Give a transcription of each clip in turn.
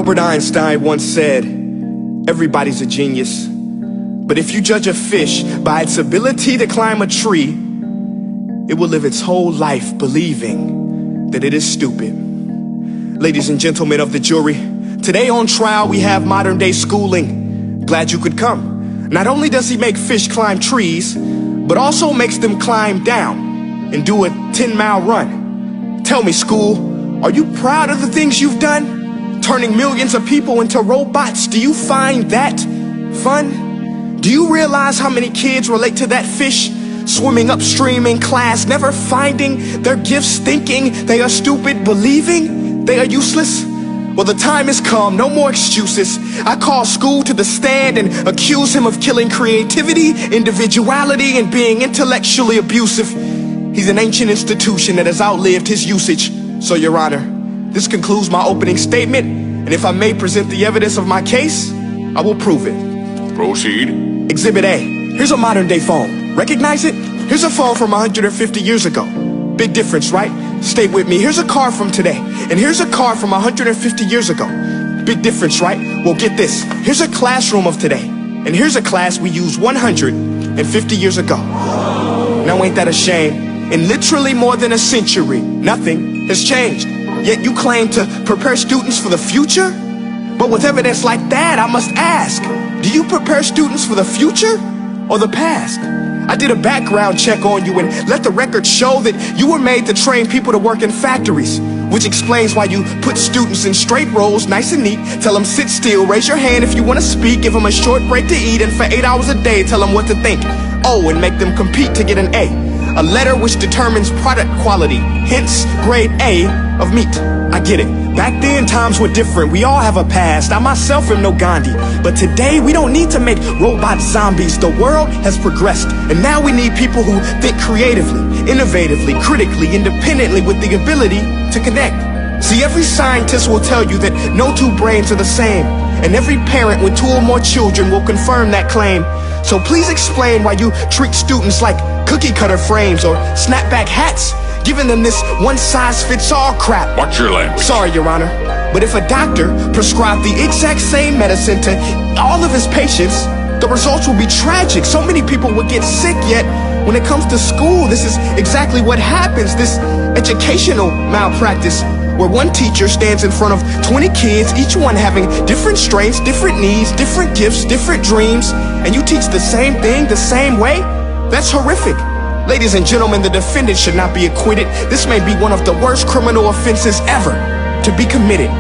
Albert Einstein once said, everybody's a genius, but if you judge a fish by its ability to climb a tree, it will live its whole life believing that it is stupid. Ladies and gentlemen of the jury, today on trial we have modern day schooling. Glad you could come. Not only does he make fish climb trees, but also makes them climb down and do a 10-mile run. Tell me, school, are you proud of the things you've done? Turning millions of people into robots, do you find that fun? Do you realize how many kids relate to that fish swimming upstream in class, never finding their gifts, thinking they are stupid, believing they are useless? Well, the time has come, no more excuses. I call school to the stand and accuse him of killing creativity, individuality, and being intellectually abusive. He's an ancient institution that has outlived his usage. So, Your Honor, this concludes my opening statement, and if I may present the evidence of my case, I will prove it. Proceed. Exhibit A. Here's a modern day phone. Recognize it? Here's a phone from 150 years ago. Big difference, right? Stay with me. Here's a car from today, and here's a car from 150 years ago. Big difference, right? Well, get this. Here's a classroom of today, and here's a class we used 150 years ago. Now, ain't that a shame? In literally more than a century, nothing has changed. Yet you claim to prepare students for the future? But with evidence like that, I must ask, do you prepare students for the future or the past? I did a background check on you and let the record show that you were made to train people to work in factories, which explains why you put students in straight rows, nice and neat, tell them sit still, raise your hand if you want to speak, give them a short break to eat, and for 8 hours a day, tell them what to think. Oh, and make them compete to get an A letter which determines product quality, hence grade A of meat. I get it. Back then, times were different. We all have a past. I myself am no Gandhi. But today, we don't need to make robot zombies. The world has progressed. And now we need people who think creatively, innovatively, critically, independently, with the ability to connect. See, every scientist will tell you that no two brains are the same. And every parent with 2 or more children will confirm that claim. So please explain why you treat students like cookie cutter frames or snapback hats, giving them this one-size-fits-all crap. Watch your language. Sorry, Your Honor, but if a doctor prescribed the exact same medicine to all of his patients, the results will be tragic. So many people would get sick, yet when it comes to school, this is exactly what happens. This educational malpractice, where one teacher stands in front of 20 kids, each one having different strengths, different needs, different gifts, different dreams, and you teach the same thing the same way? That's horrific. Ladies and gentlemen, the defendant should not be acquitted. This may be one of the worst criminal offenses ever to be committed.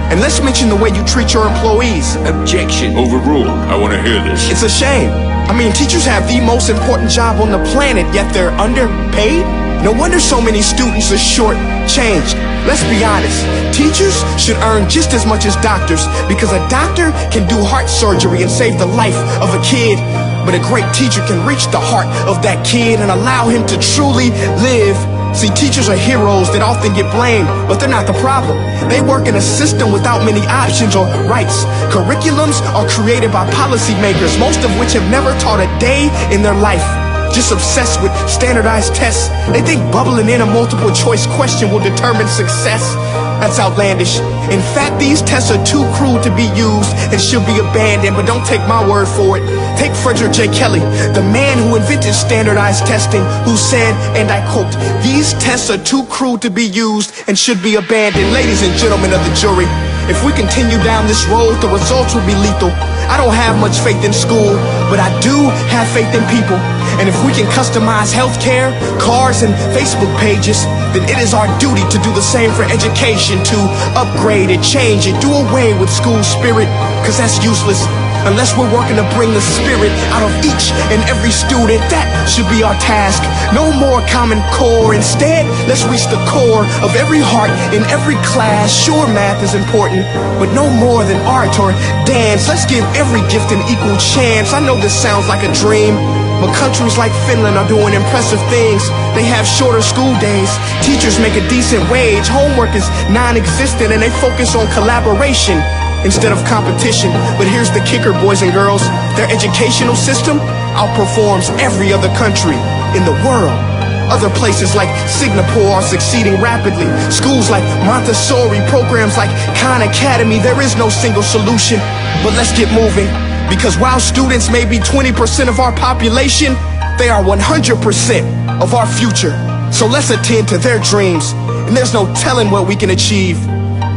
And let's mention the way you treat your employees. Objection. Overruled. I want to hear this. It's a shame. I mean, teachers have the most important job on the planet, yet they're underpaid? No wonder so many students are short-changed. Let's be honest, teachers should earn just as much as doctors, because a doctor can do heart surgery and save the life of a kid, but a great teacher can reach the heart of that kid and allow him to truly live. See, teachers are heroes that often get blamed, but they're not the problem. They work in a system without many options or rights. Curriculums are created by policymakers, most of which have never taught a day in their life. Just obsessed with standardized tests. They think bubbling in a multiple choice question will determine success. That's outlandish. In fact, these tests are too cruel to be used and should be abandoned, but don't take my word for it. Take Frederick J. Kelly, the man who invented standardized testing, who said, and I quote, "These tests are too cruel to be used and should be abandoned." Ladies and gentlemen of the jury, if we continue down this road, the results will be lethal. I don't have much faith in school, but I do have faith in people. And if we can customize healthcare, cars, and Facebook pages, then it is our duty to do the same for education, to upgrade it, change it, do away with school spirit, because that's useless. Unless we're working to bring the spirit out of each and every student, that should be our task. No more Common Core. Instead, let's reach the core of every heart in every class. Sure, math is important, but no more than art or dance. Let's give every gift an equal chance. I know this sounds like a dream, but countries like Finland are doing impressive things. They have shorter school days. Teachers make a decent wage. Homework is non-existent, and they focus on collaboration instead of competition. But here's the kicker, boys and girls. Their educational system outperforms every other country in the world. Other places like Singapore are succeeding rapidly. Schools like Montessori, programs like Khan Academy. There is no single solution, but let's get moving. Because while students may be 20% of our population, they are 100% of our future. So let's attend to their dreams, and there's no telling what we can achieve.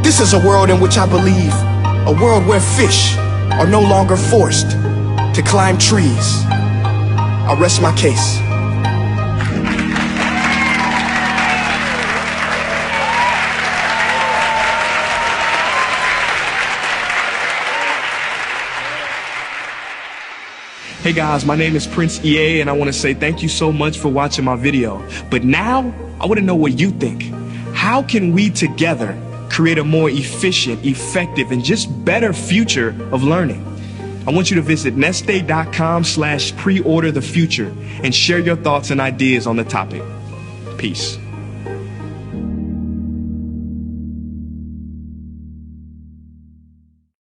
This is a world in which I believe, a world where fish are no longer forced to climb trees. I rest my case. Hey guys, my name is Prince EA, and I want to say thank you so much for watching my video. But now, I want to know what you think. How can we together create a more efficient, effective, and just better future of learning? I want you to visit nestday.com/preorder the future and share your thoughts and ideas on the topic. Peace.